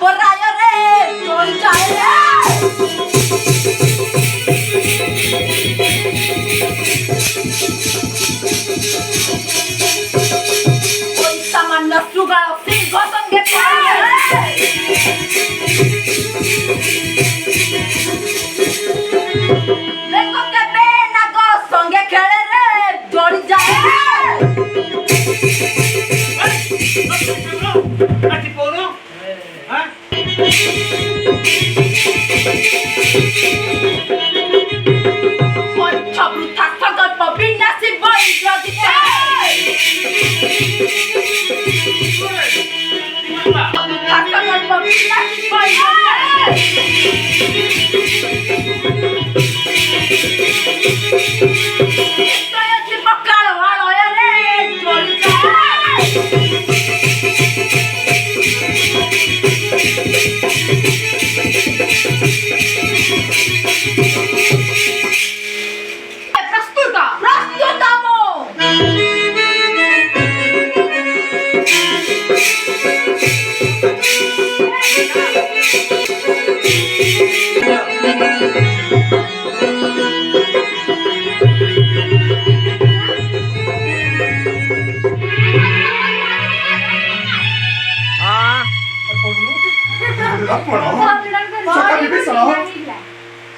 पराय रे चोरी जाए कोई सामान्य सुगाळ सिंह संगे देखो के बेना गो संगे खेले रे जोड़ी जाए Ati pono? Ha? कोई छबरू थाक थाक पबिना सी बई जदी थाक थाक पबिना सी बई तो ये पकाल वालो रे जोड़ी प्रस्तुत प्रस्तुतमो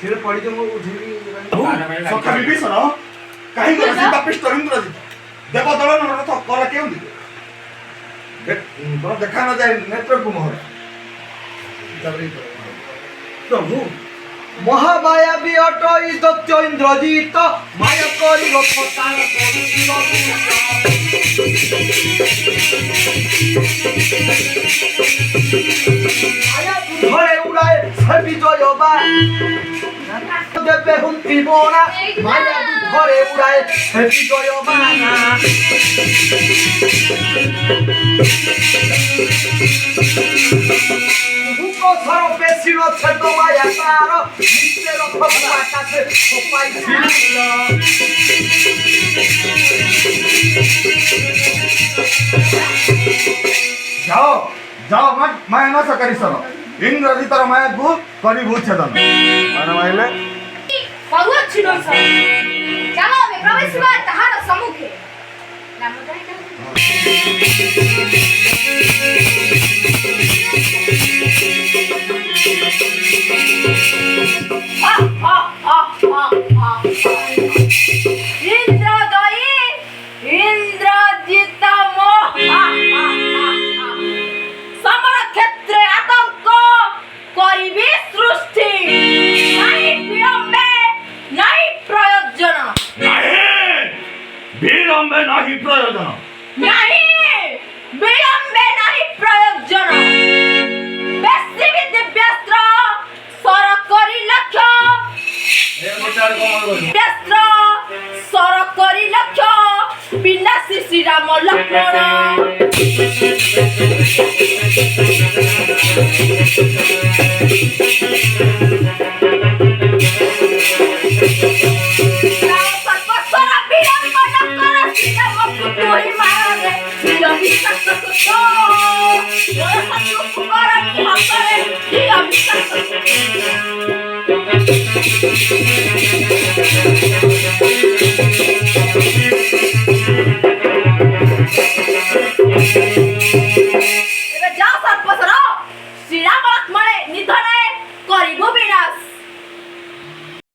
सिर पड़ी जो उठिली सखा विभीषण काहे गरसी बापिस तरुन्द्र जी देवदलन रथ कला केउ दिले तो देखा न जाए नेत्र को मोहर प्रभु महामाया विहट दत्त इंद्रजीत माया करी रथतार माया घरे उड़ाए से विजयबा देवे हुंती बोना माया घरे उड़ाए से विजयबा हुको थरो बेसी रथे तो माया तार निश्चय रथ आकाशे छपाई जाओ जाओ मत माया न सकरी सर इंद्र जी तर माया को करी भूत छदन माने माइले बहुत छिनो छ चलो बे प्रवेश बा तहार सम्मुखे नाम जाय इंद्रजित मोह समर क्षेत्रे आतंक करिबी सृष्टि नहीं विलंबे नहीं प्रयोजन विलंबे नाही प्रयोजन नहीं विलंबे नहीं प्रयोजन बेसी भी दिव्यास्त्र सर करी लक्ष्य दिव्यास्त्र सर करी लक्ष्य विनाशी श्री राम लक्ष्मण